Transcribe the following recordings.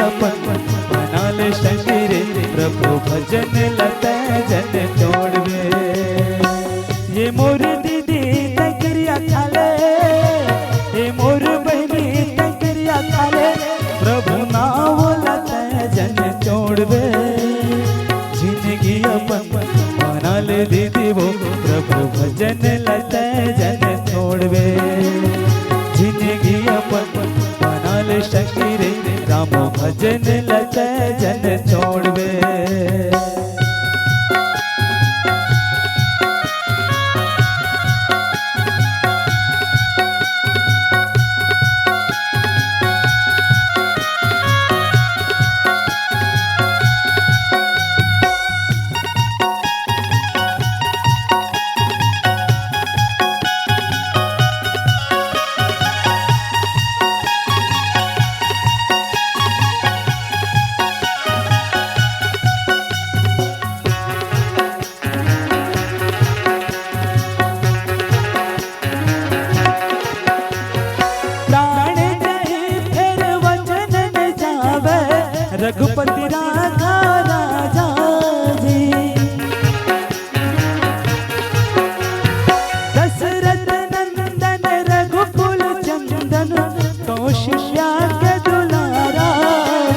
अपन बना ले सखी रे, प्रभु भजन लता जन छोड़वे। ये मोर दीदी तकरिया खाले, ये मोर बहनी तकरिया खाले, प्रभु नाम लता जन छोड़वे। जिंदगी अपन बना ले दीदी वो, प्रभु भजन लता जन छोड़वे। जिंदगी अपन बना ले सखी रे, राम भजन लता जन छोड़वे। रघुपति राधा राजा जी, दशरथ नंदन रघुकुल चंदन, कौशिल्या के दुलारा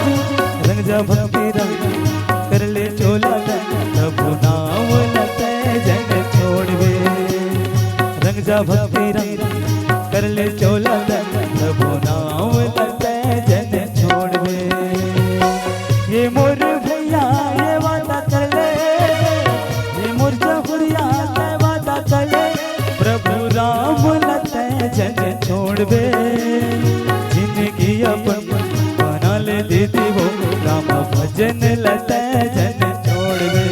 जी। रंग जा भक्ति रंग कर ले चोला गन, प्रभु नाम लता जन छोड़वे। रंग जा भक्ति रंग कर ले चोला गन, प्रभु नाम लता जन छोड़वे। ये मोर भैया ये वादा कर ले, ये मोर जहुरिया ये वादा कर ले, प्रभु राम लता जन छोड़वे। जिंदगी अपन बना ले दीदी वो, राम भजन लता जन छोड़वे।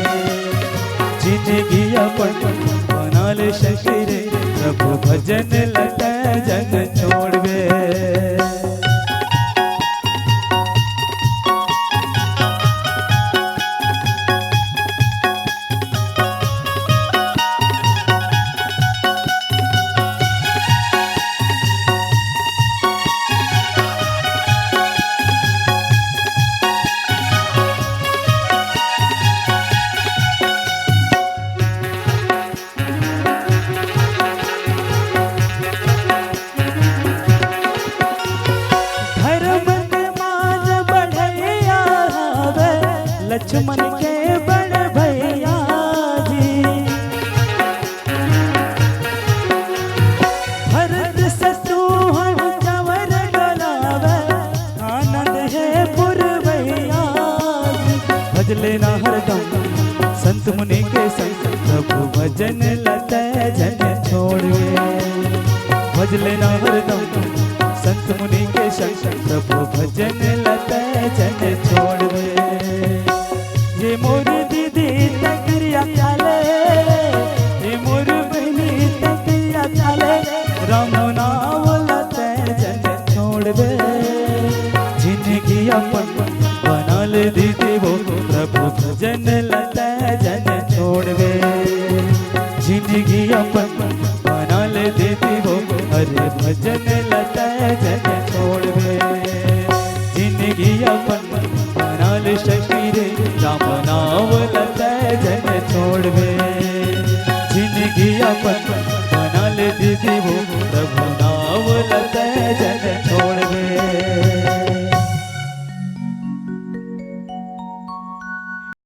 जिंदगी अपन बना ले सखी रे, प्रभु भजन लता जन छोड़वे। लक्ष्मण के बड़ भैया जी, भरत शत्रुघ्न कंवर डोलावे, आनंद है पुरवैया जी। भज लेना हरदम संत मुनि के संग, प्रभु भजन लता जन छोड़वे। भज लेना हरदम संत मुनि के संग, प्रभु भजन लता जन छोड़वे। ये मोर दीदी तकरिया खाले, ये मोर बहनी तकरिया खाले, राम नाम लता जन छोड़वे। जिंदगी अपन बना ले दीदी वो, प्रभु भजन लता जन छोड़वे। जिंदगी अपन बना ले दीदी वो, अरे भजन लता जन छोड़वे। जिंदगी अपन बना ले सखी रे, राम नाम लता जन छोड़वे। जिंदगी अपन बना ले दीदी वो,